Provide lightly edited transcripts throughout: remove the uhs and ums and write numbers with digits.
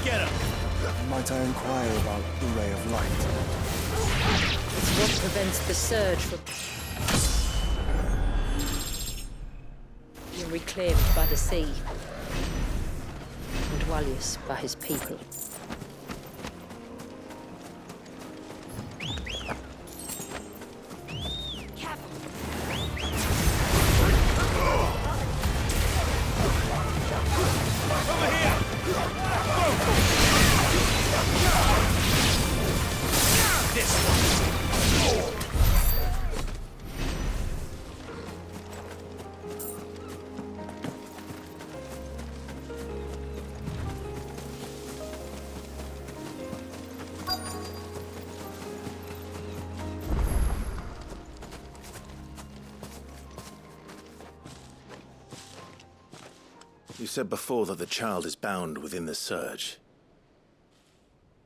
Get him! Might I inquire about the ray of light? It's what prevents the surge from being reclaimed by the sea, and Wallius by his people. You said before that the child is bound within the surge.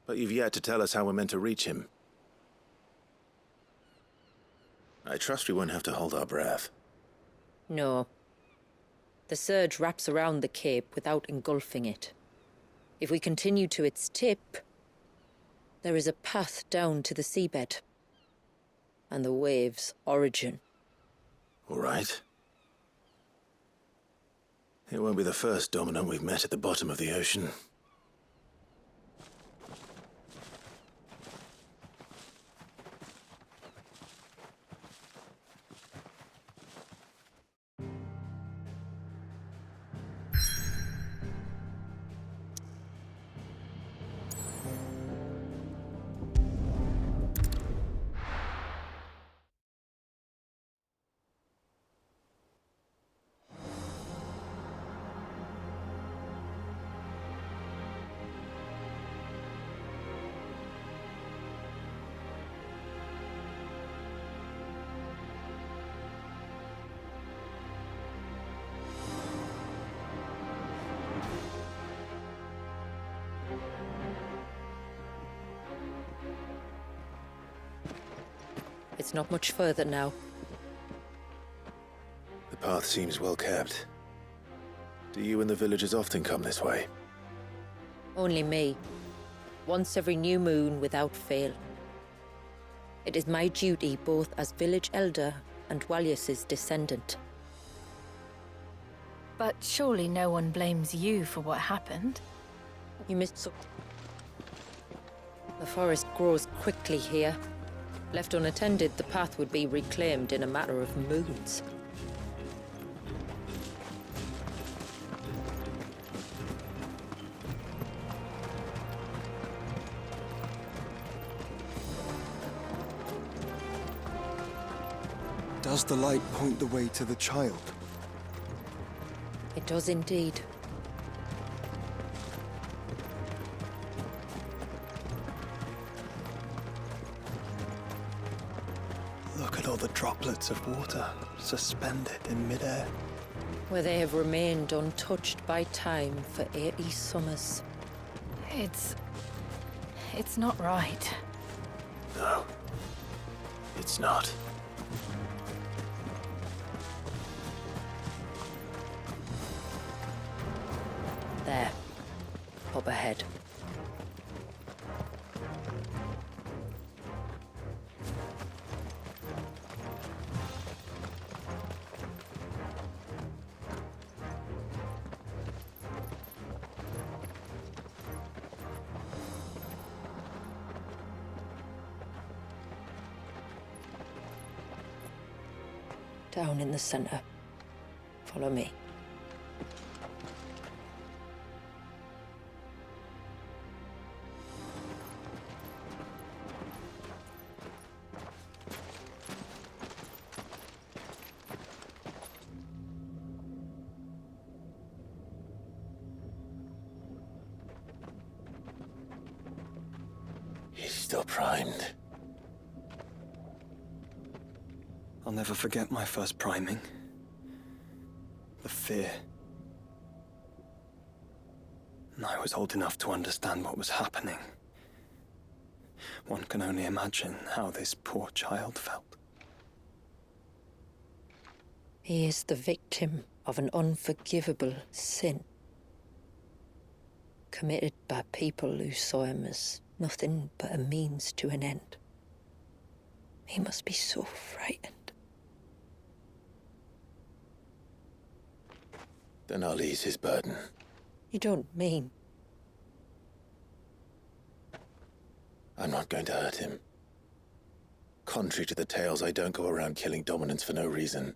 But you've yet to tell us how we're meant to reach him. I trust we won't have to hold our breath. No. The surge wraps around the cape without engulfing it. If we continue to its tip, there is a path down to the seabed and the wave's origin. All right. It won't be the first dominant we've met at the bottom of the ocean. It's not much further now. The path seems well kept. Do you and the villagers often come this way? Only me. Once every new moon without fail. It is my duty both as village elder and Wallius's descendant. But surely no one blames you for what happened. You missed so... The forest grows quickly here. Left unattended, the path would be reclaimed in a matter of moons. Does the light point the way to the child? It does indeed. Look at all the droplets of water suspended in midair. Where they have remained untouched by time for 80 summers. It's not right. No. It's not. There. Up ahead. Down in the center. Follow me. He's still primed. I'll never forget my first priming. The fear. And I was old enough to understand what was happening. One can only imagine how this poor child felt. He is the victim of an unforgivable sin. committed by people who saw him as nothing but a means to an end. He must be so frightened. Then I'll ease his burden. You don't mean? I'm not going to hurt him. Contrary to the tales, I don't go around killing dominants for no reason.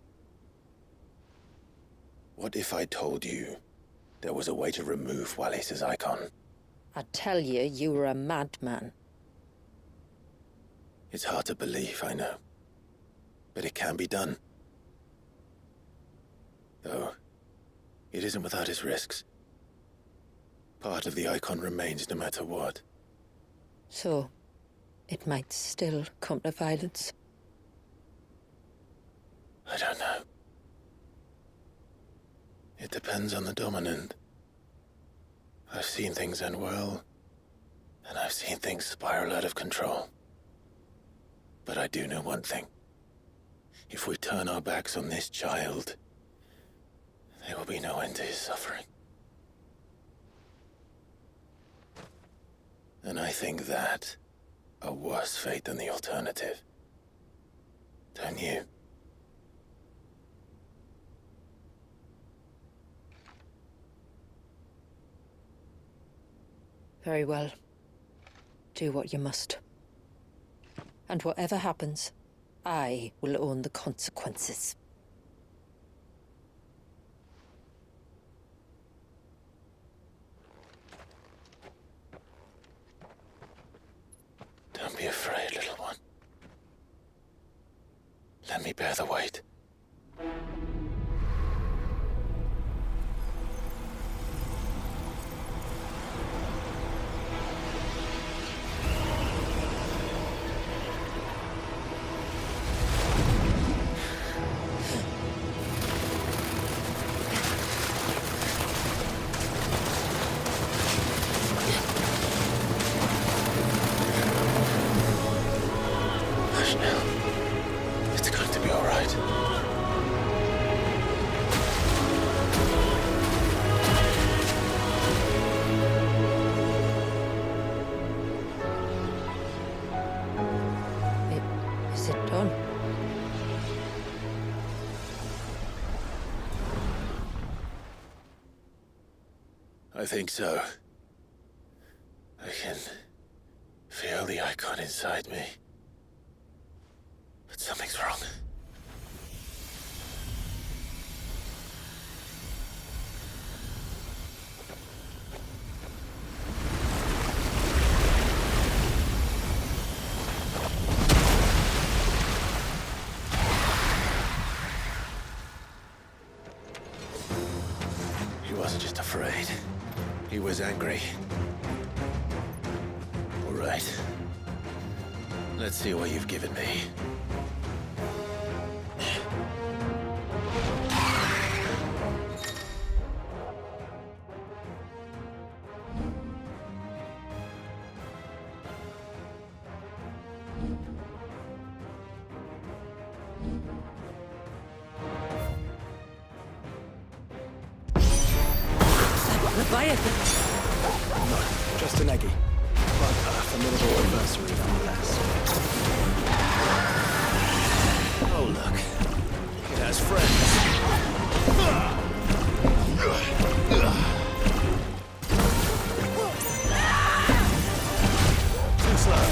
What if I told you there was a way to remove Wallace's icon? I tell you, you were a madman. It's hard to believe, I know. But it can be done. Though, it isn't without its risks. Part of the icon remains no matter what. So, it might still come to violence. I don't know. It depends on the dominant. I've seen things end well, and I've seen things spiral out of control. But I do know one thing. If we turn our backs on this child, there will be no end to his suffering. And I think that a worse fate than the alternative. Don't you? Very well. Do what you must. And whatever happens, I will own the consequences. Don't be afraid, little one. Let me bear the weight. Hush now. It's going to be all right. Is it done? I think so. I can feel the icon inside me. But something's wrong. He wasn't just afraid. He was angry. All right. Let's see what you've given me. Leviathan! No, just an eggy. But a formidable adversary nonetheless. Oh, look. It has friends. Too slow.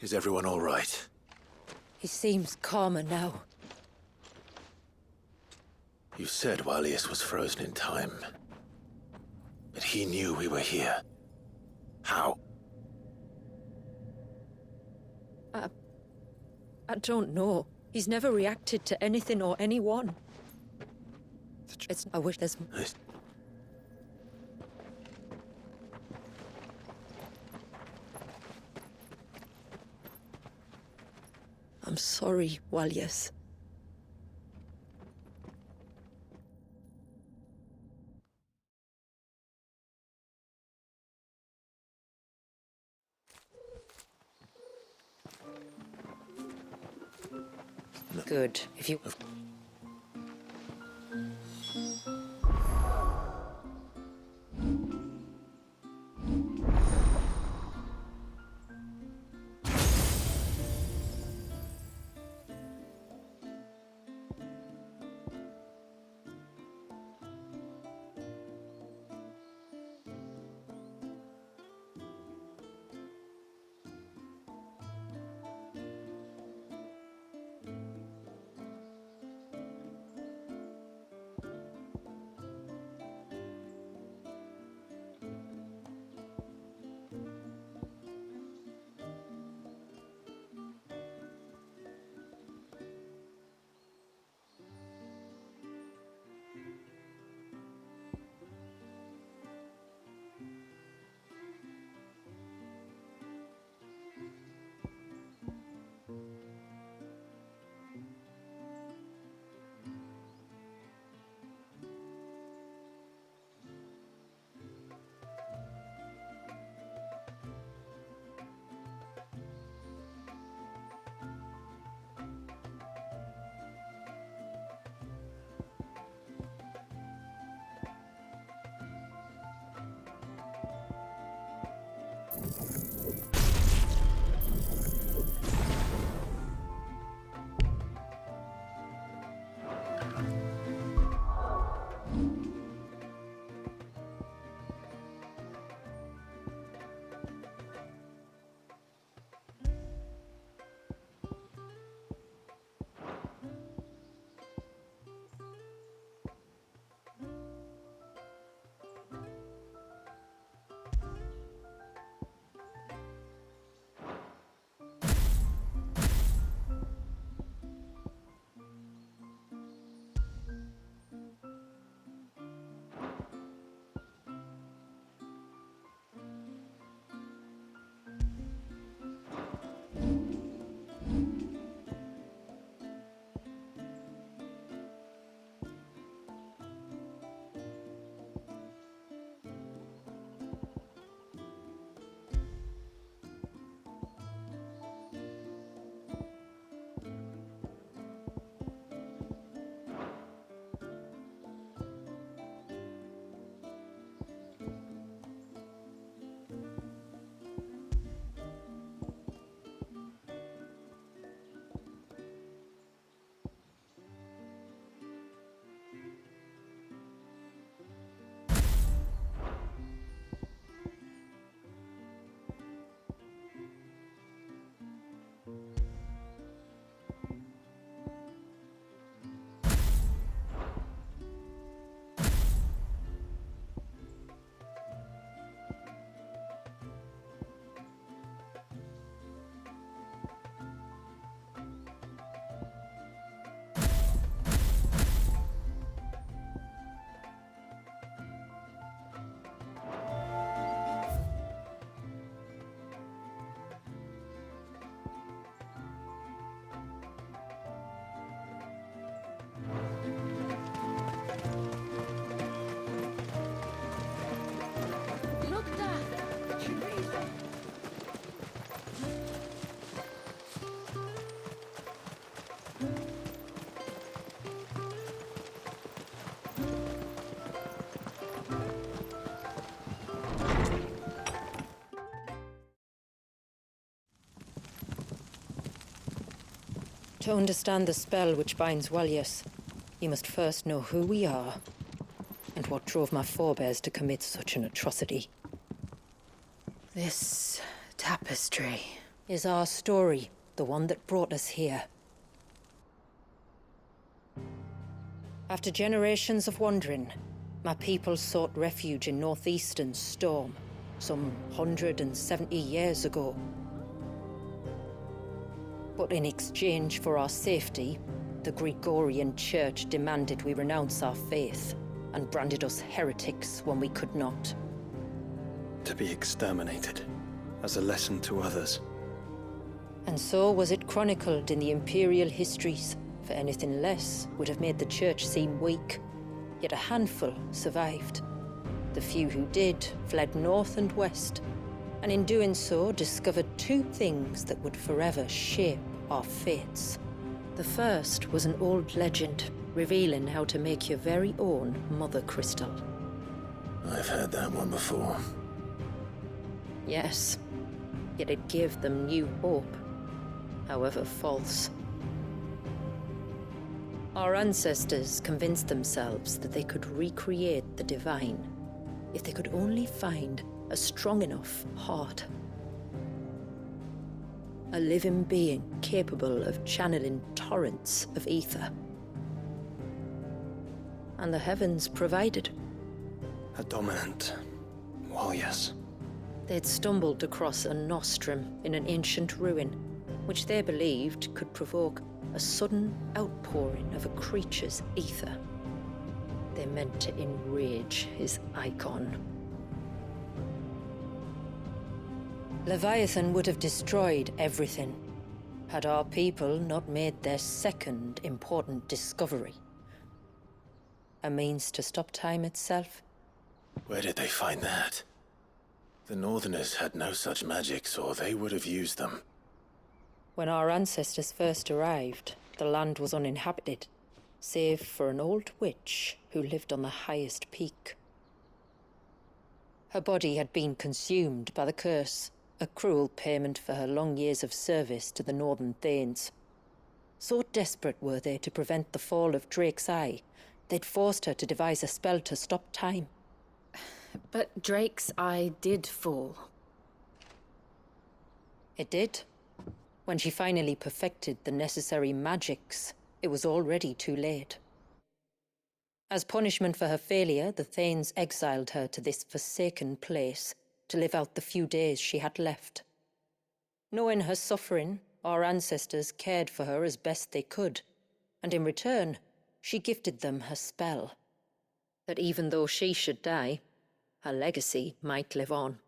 Is everyone all right? He seems calmer now. You said Walius was frozen in time. But he knew we were here. How? I don't know. He's never reacted to anything or anyone. I wish there's... I'm sorry, Walius. Good. If you... To understand the spell which binds Walius, you must first know who we are, and what drove my forebears to commit such an atrocity. This tapestry. Is our story the one that brought us here? After generations of wandering, my people sought refuge in northeastern Storm, some 170 years ago. But in exchange for our safety, the Gregorian Church demanded we renounce our faith and branded us heretics when we could not. To be exterminated, as a lesson to others. And so was it chronicled in the imperial histories, for anything less would have made the Church seem weak. Yet a handful survived. The few who did fled north and west, and in doing so discovered two things that would forever shape our fates. The first was an old legend, revealing how to make your very own mother crystal. I've heard that one before. Yes, yet it gave them new hope, however false. Our ancestors convinced themselves that they could recreate the divine if they could only find a strong enough heart. A living being capable of channeling torrents of ether. And the heavens provided. A dominant. Well, yes. They'd stumbled across a nostrum in an ancient ruin, which they believed could provoke a sudden outpouring of a creature's ether. They meant to enrage his icon. Leviathan would have destroyed everything, had our people not made their second important discovery. A means to stop time itself. Where did they find that? The Northerners had no such magics, or they would have used them. When our ancestors first arrived, the land was uninhabited, save for an old witch who lived on the highest peak. Her body had been consumed by the curse, a cruel payment for her long years of service to the Northern Thanes. So desperate were they to prevent the fall of Drake's Eye, they'd forced her to devise a spell to stop time. But Drake's Eye did fall. It did. When she finally perfected the necessary magics, it was already too late. As punishment for her failure, the Thanes exiled her to this forsaken place to live out the few days she had left. Knowing her suffering, our ancestors cared for her as best they could, and in return, she gifted them her spell. That even though she should die, her legacy might live on.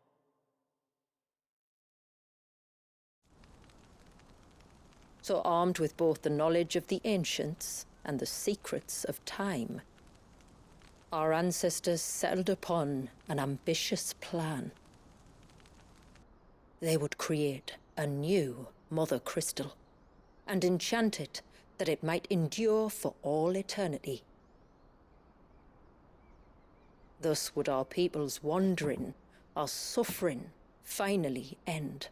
So armed with both the knowledge of the ancients and the secrets of time, our ancestors settled upon an ambitious plan. They would create a new Mother Crystal and enchant it that it might endure for all eternity. Thus would our people's wandering, our suffering, finally end,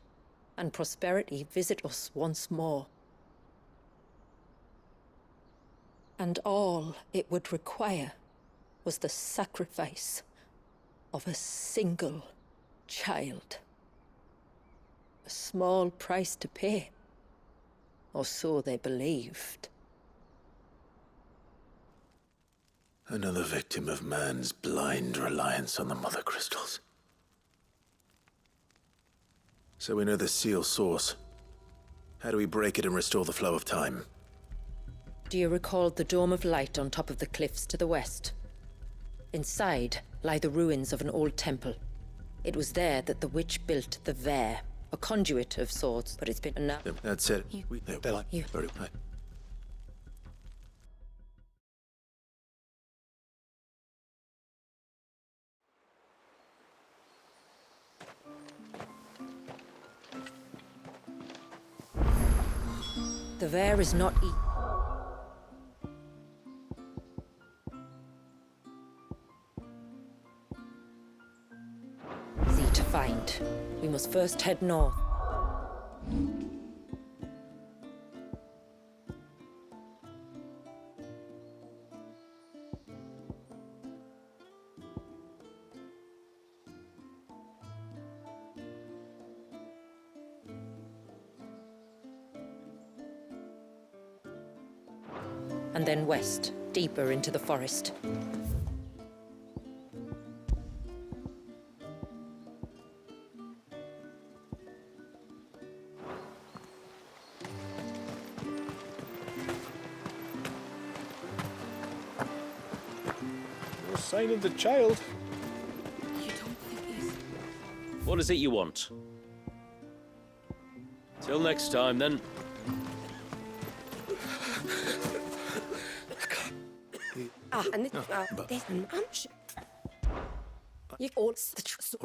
and prosperity visit us once more. And all it would require was the sacrifice of a single child. A small price to pay, or so they believed. Another victim of man's blind reliance on the Mother Crystals. So we know the seal source. How do we break it and restore the flow of time? Do you recall the dome of light on top of the cliffs to the west? Inside lie the ruins of an old temple. It was there that the witch built the Ver, a conduit of sorts, but it's been That's it. They're like... Very right. The Ver is not easy to find. We must first head north. and then west, deeper into the forest. No sign of the child. You don't think he's... What is it you want? Till next time, then. And this, you all the truth.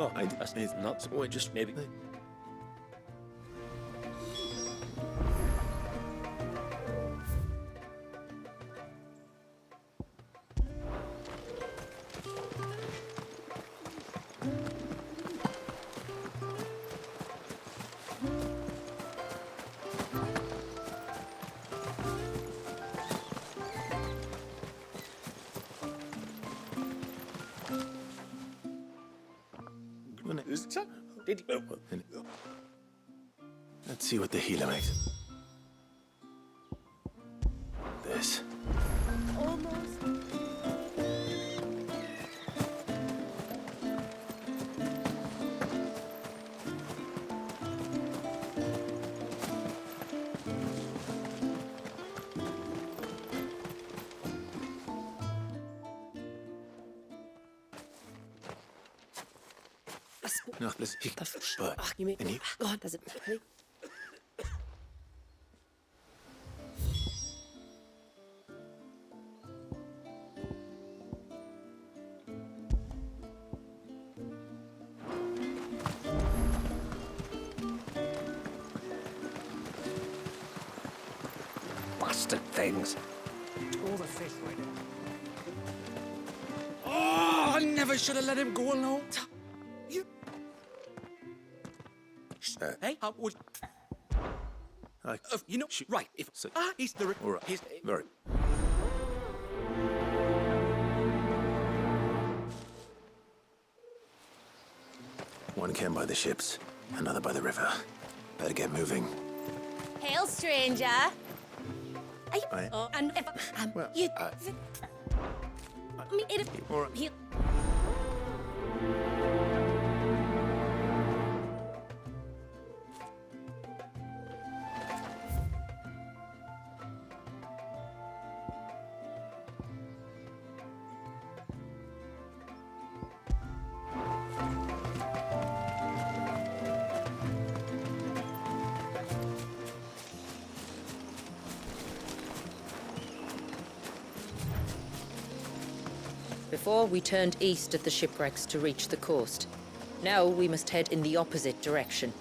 Oh, that's not. Wait, just maybe. Let's see what the healer makes. This. No, listen. But You mean, and you? God, does it? Bastard things. All the fish right there. Oh, I never should have let him go alone. You. Hey, how would... you know, right, if... he's the... All right. He's... Very. One camp by the ships, another by the river. Better get moving. Hail, stranger. And if Well, you, I mean, it. all right. He, Before, we turned east at the shipwrecks to reach the coast. Now we must head in the opposite direction.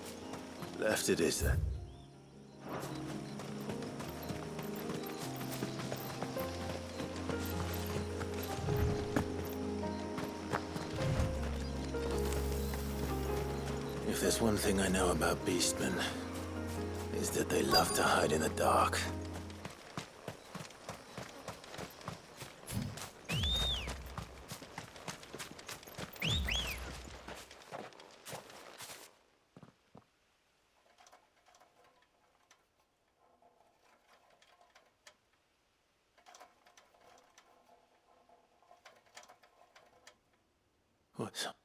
Left it is then. If there's one thing I know about beastmen, is that they love to hide in the dark. What's up?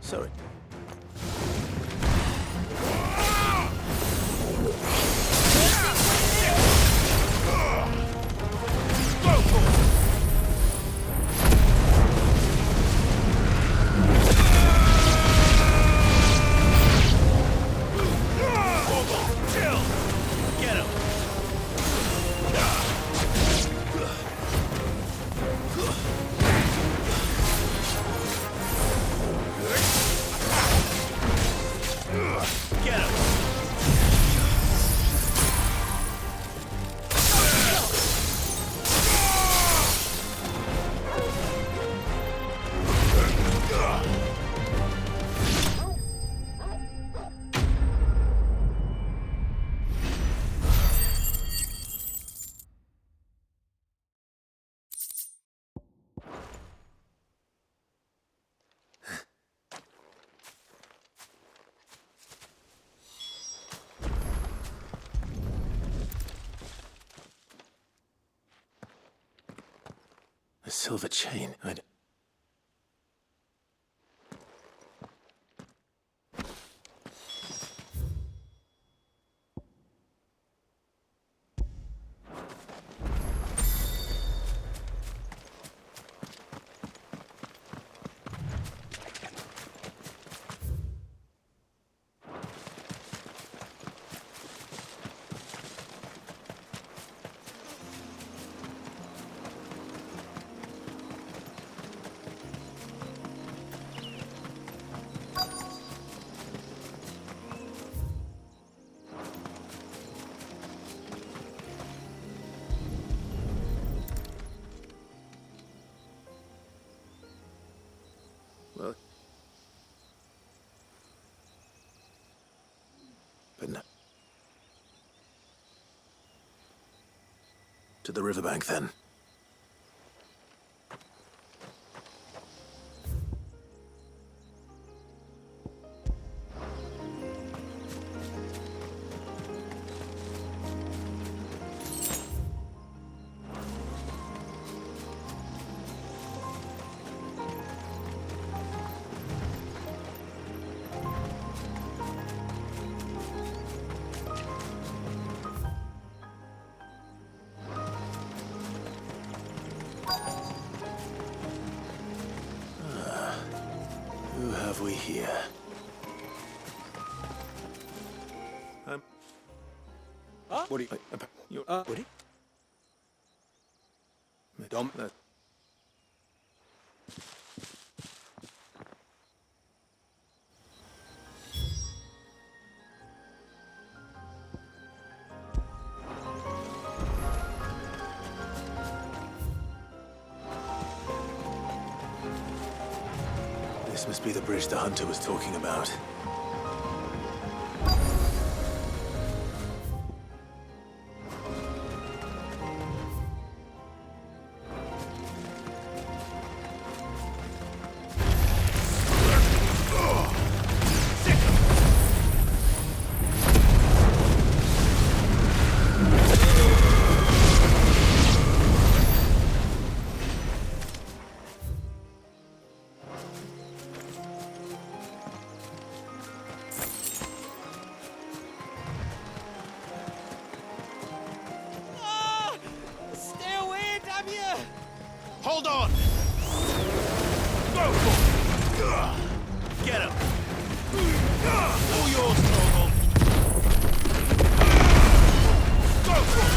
Sorry. A silver chain. Well, but no. To the riverbank, then. Who have we here? What do you... what do you... Dom... This must be the bridge the hunter was talking about. Stay away, damn you! Hold on! Go for it! Get him! All yours, Stronghold! Go for it!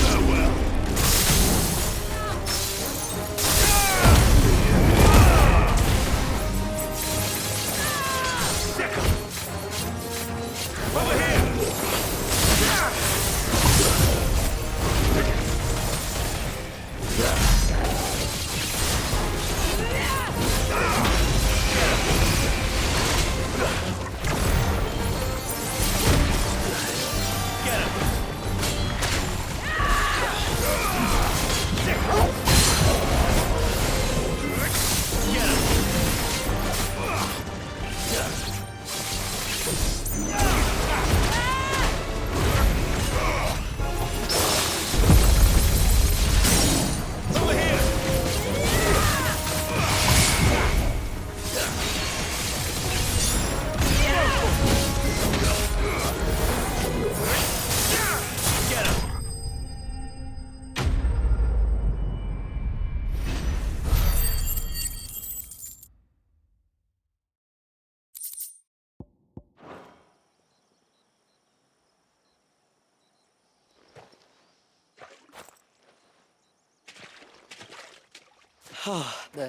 Farewell! Over here!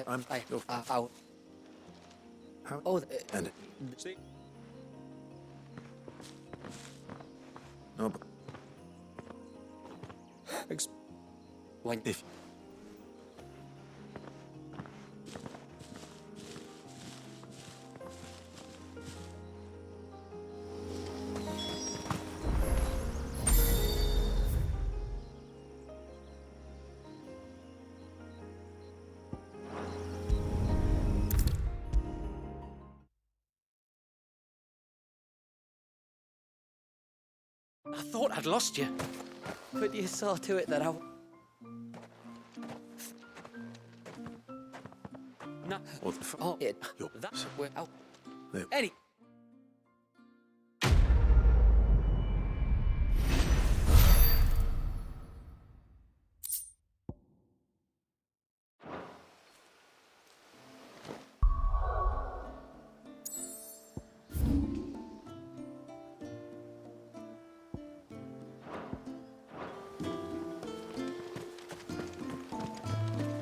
I'm out. How? Oh, And See? no, but when... if I thought I'd lost you. But you saw to it that I... No. What the Oh, Yo, that's where. Oh. There. Eddie.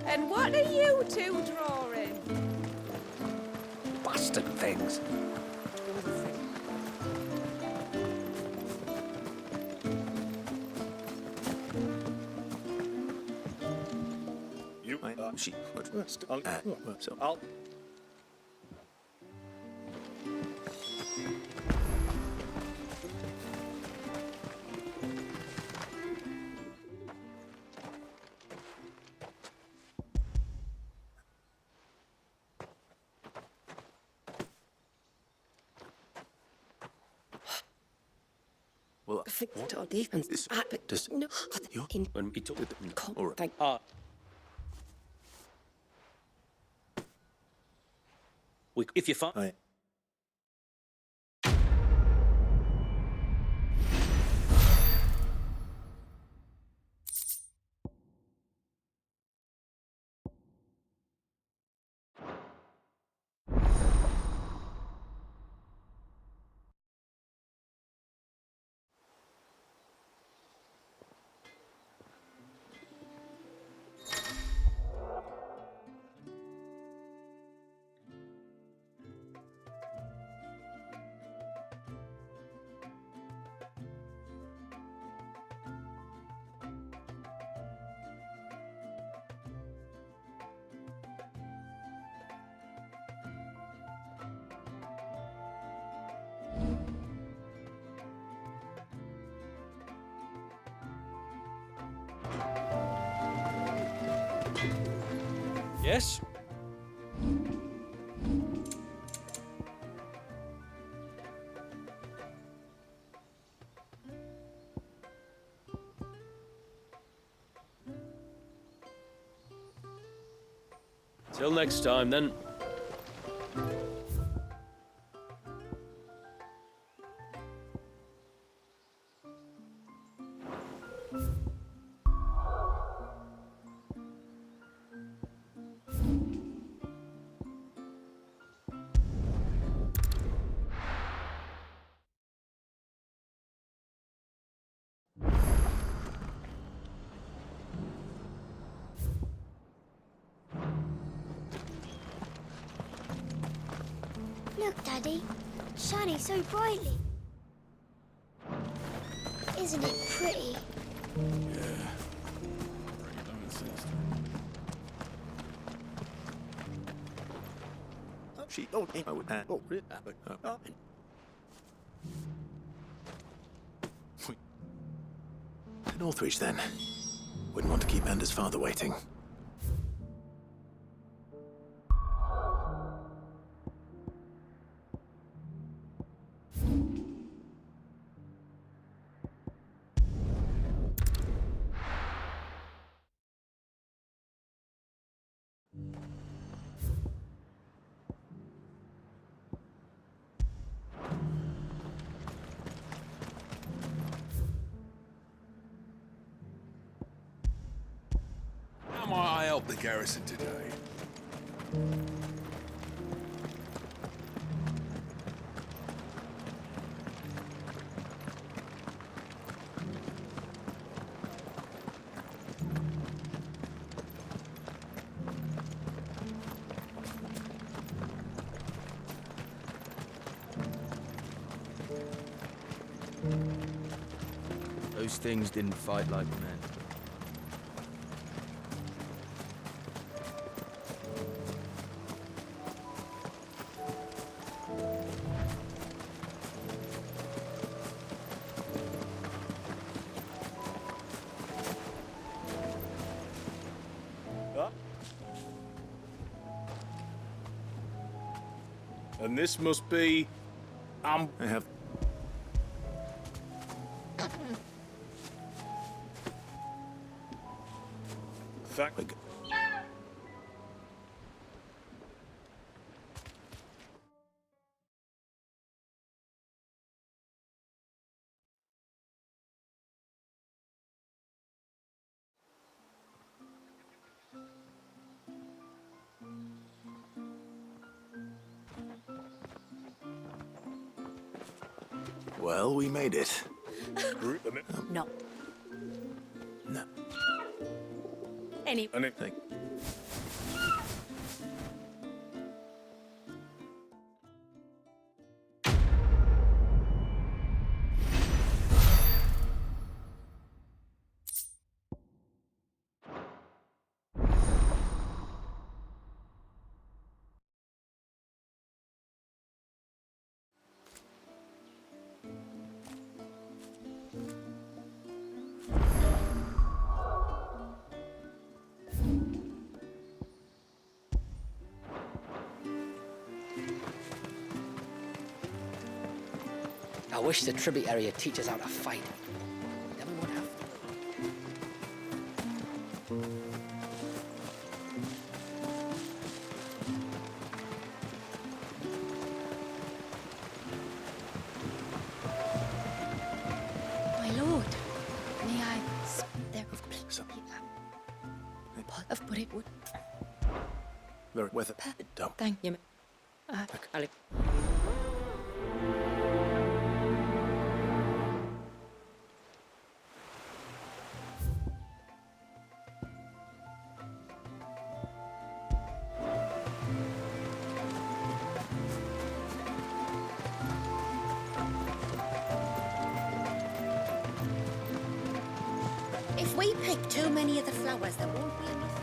And what are you two drawing? Bastard things. You, she. I'll. Well, Think to defense. This- But this- no. you- In When we took it. All right. thank If you find. Aye. Yes? Till next time, then. Look, Daddy. Shining so brightly. Isn't it pretty? She. Oh, I would. Oh, really? Northwich, then. Wouldn't want to keep Anders' father waiting. How might I help the garrison today? Those things didn't fight like men. And this must be. I have. Fact. Well, we made it. No. No. Any. Anything. I wish the tributary would teach us how to fight. Then we won't have to. My lord, may I there but it would Very with it. Don't. thank You Alec. If we pick too many of the flowers, there won't be enough.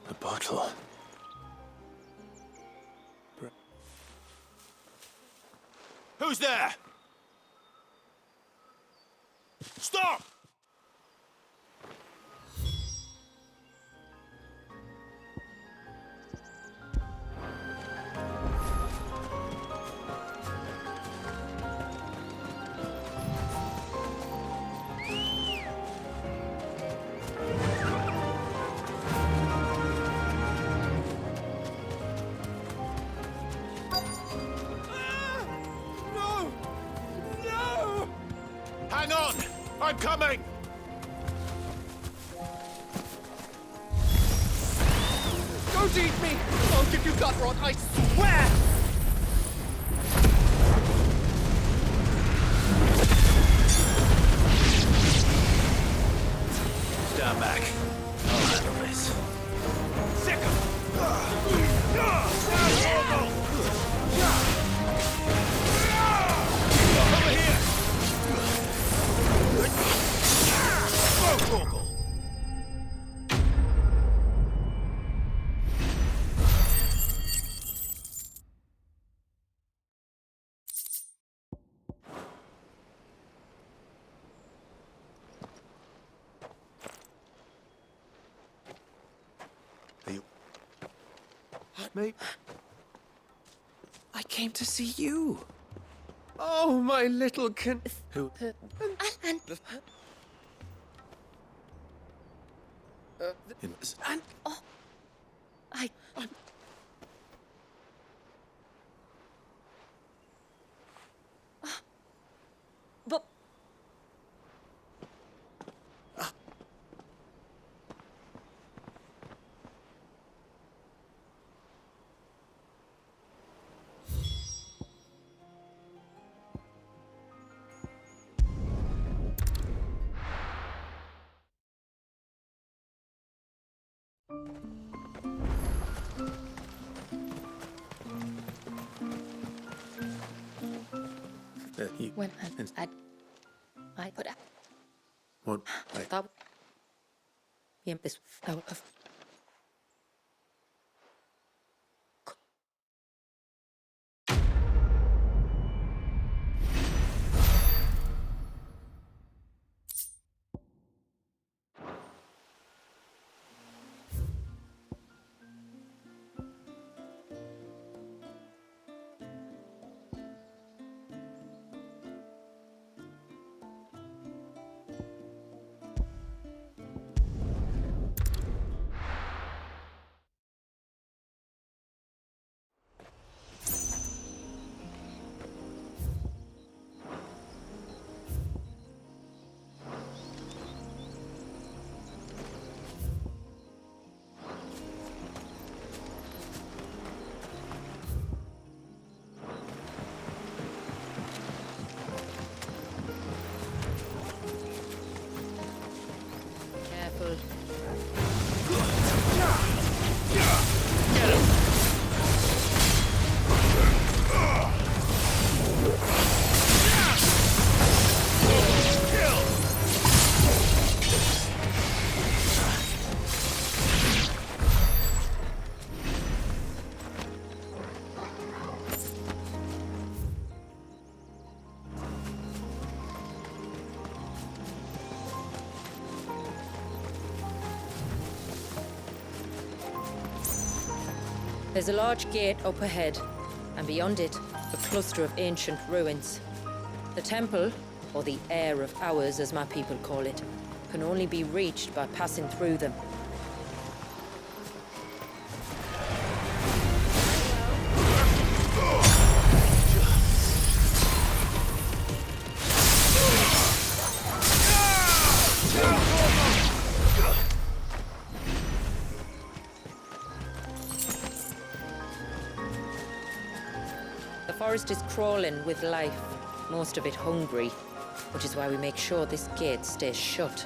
A bottle. Who's there? Stop! Hang on! I'm coming! Don't eat me! I'll give you gut rot, I swear! Stand back. I'll handle this. Sick Over here! Go, Mate, I came to see you. Oh, my little Who? and And I but When I put out. What? That... Yeah, this... out of... Careful. There's a large gate up ahead, and beyond it, a cluster of ancient ruins. The temple, or the Heir of Hours as my people call it, can only be reached by passing through them. The forest is crawling with life, most of it hungry, which is why we make sure this gate stays shut.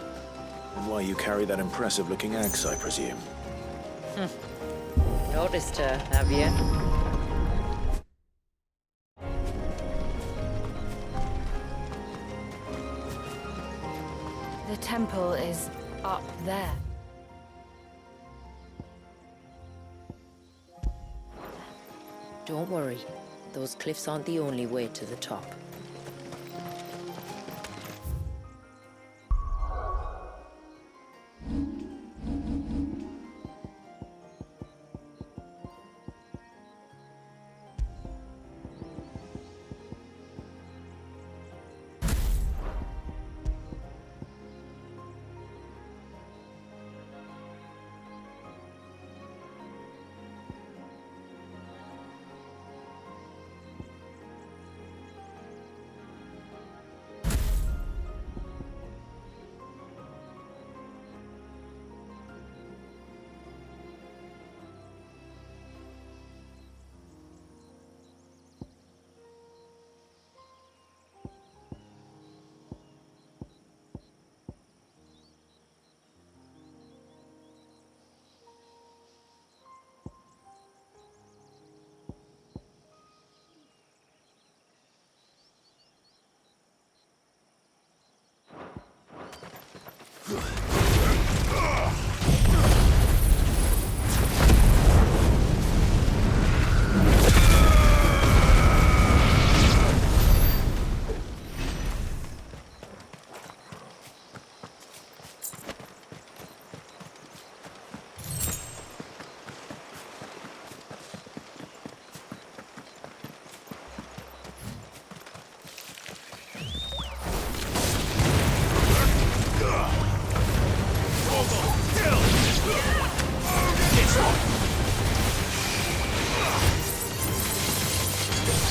And why you carry that impressive-looking axe, I presume. Noticed her, have you? The temple is up there. Don't worry. Those cliffs aren't the only way to the top.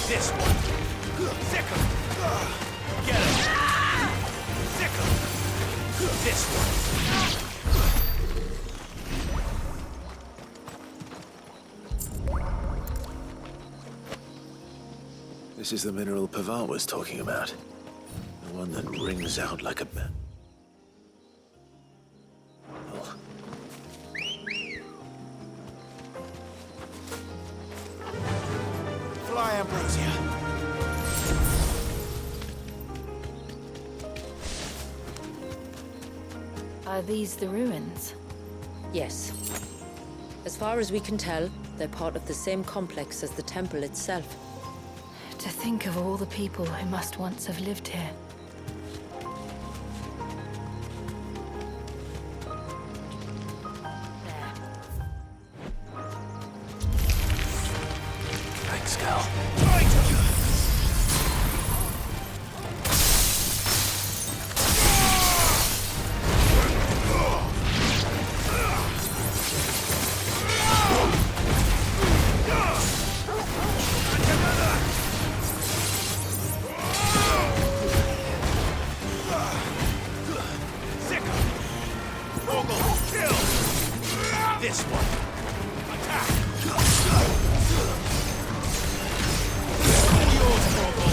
This one. Thicker. Get it. Thicker. This one. This is the mineral Pavar was talking about. The one that rings out like a bell. Fly, Ambrosia. Are these the ruins? Yes. As far as we can tell, they're part of the same complex as the temple itself. To think of all the people who must once have lived here. Thanks, Cal. This one. Attack! Yours, Morgul.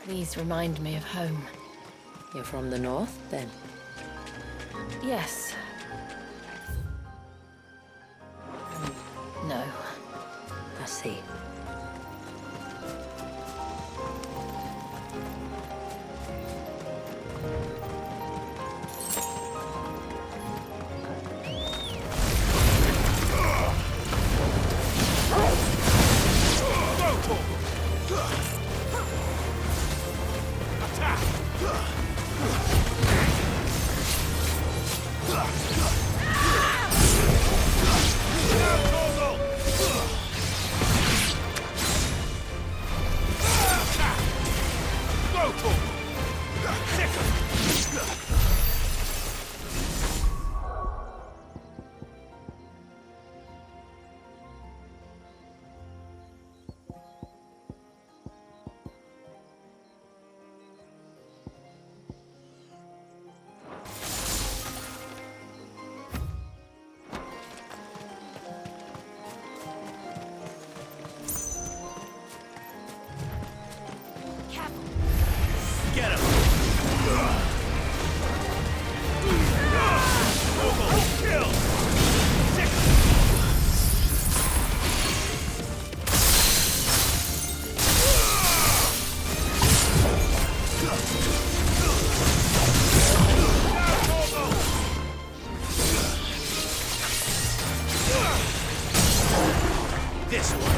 These remind me of home. You're from the north, then? Yes. No. I see. Get him! Kill! This one.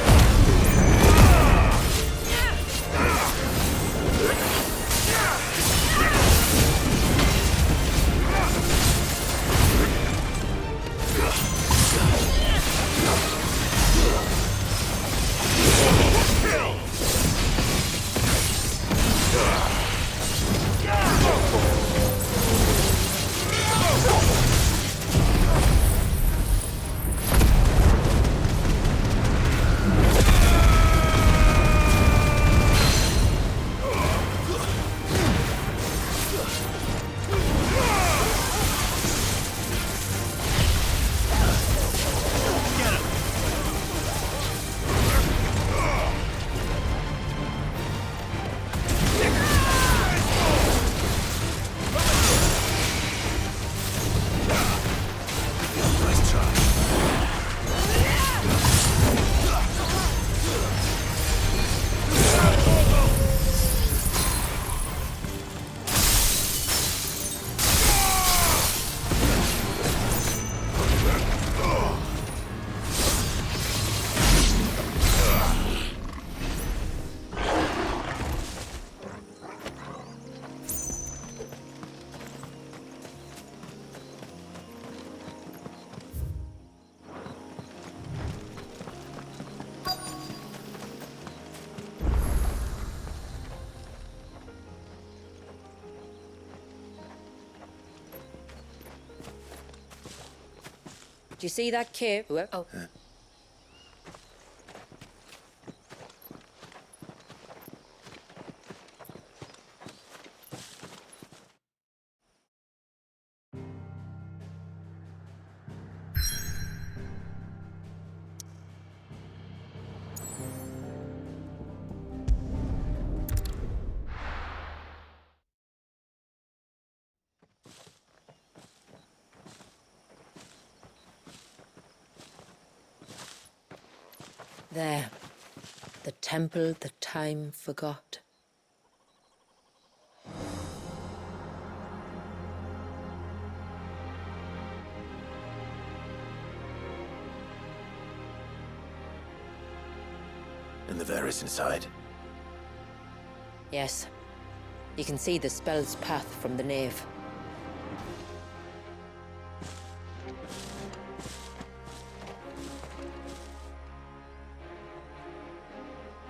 Do you see that cave? Oh. There. The temple that time forgot. And the Varys inside? Yes. You can see the spell's path from the nave.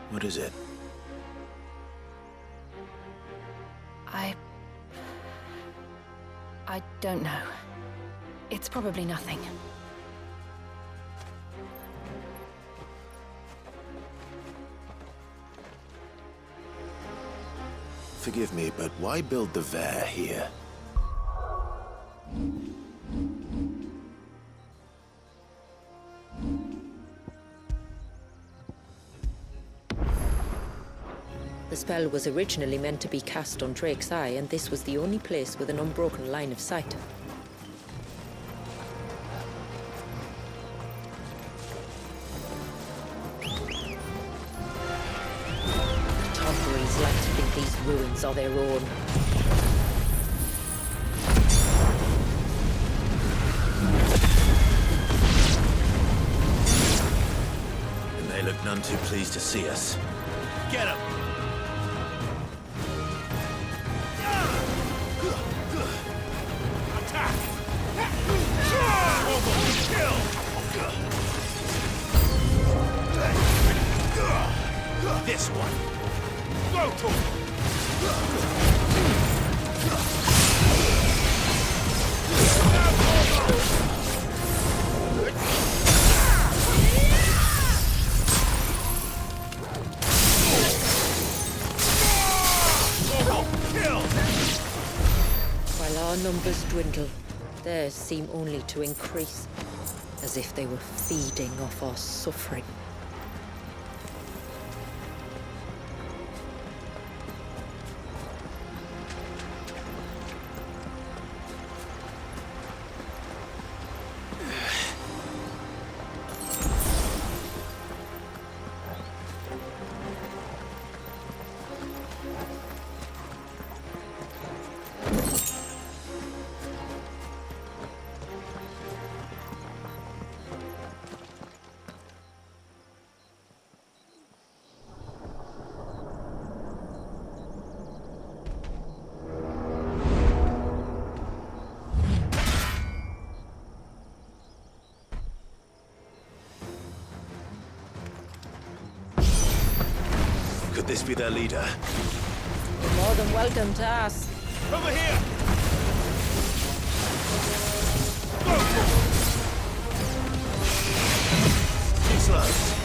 What is it? I don't know. It's probably nothing. Forgive me, but why build the Vare here? The spell was originally meant to be cast on Drake's Eye, and this was the only place with an unbroken line of sight. The Tomberries like to think these ruins are their own. And they look none too pleased to see us. Get him! Attack! Kill! This one! Go to him! While our numbers dwindle, theirs seem only to increase, as if they were feeding off our suffering. Could this be their leader? You're more than welcome to ask. Over here! Go! Too slow.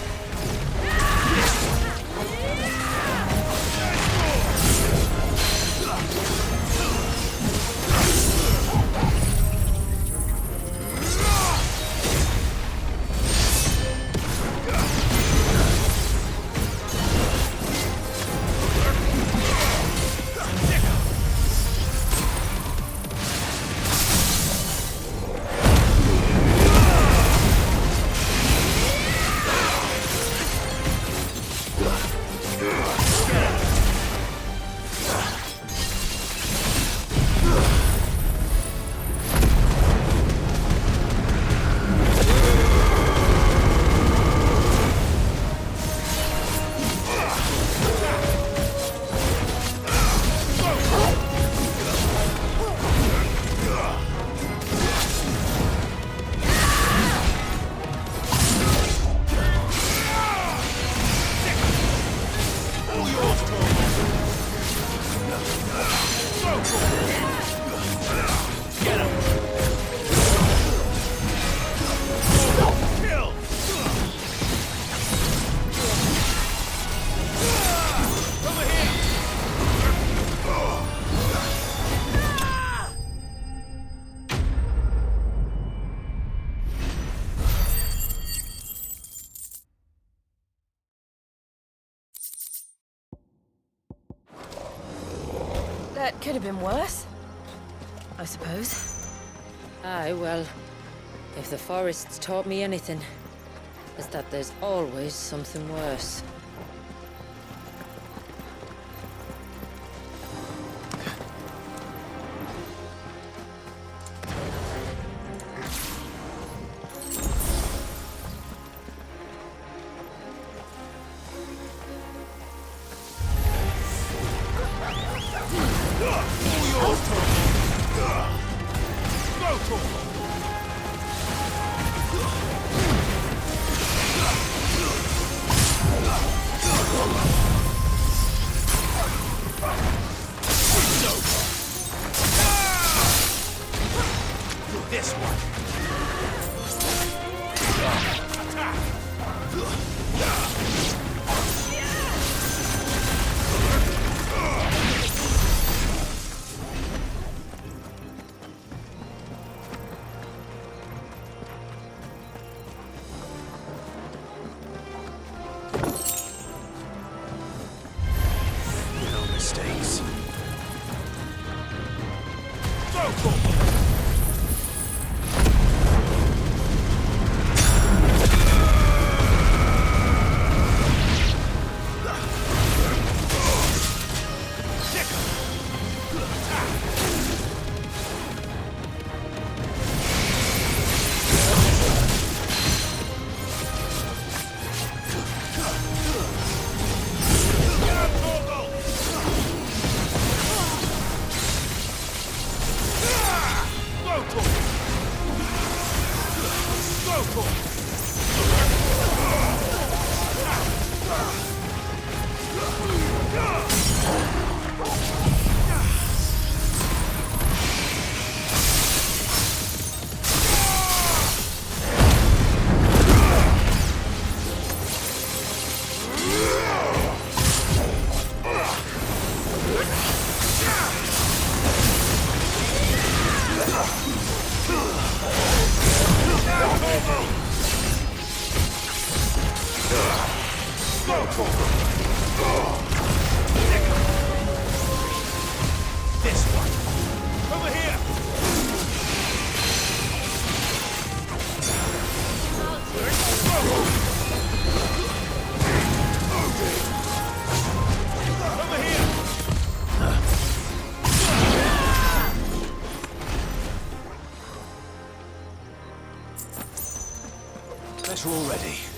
That could have been worse, I suppose. Aye, well, if the forests taught me anything, is that there's always something worse. This one. No mistakes. Go for it. This one. Over here. Over here. Better already.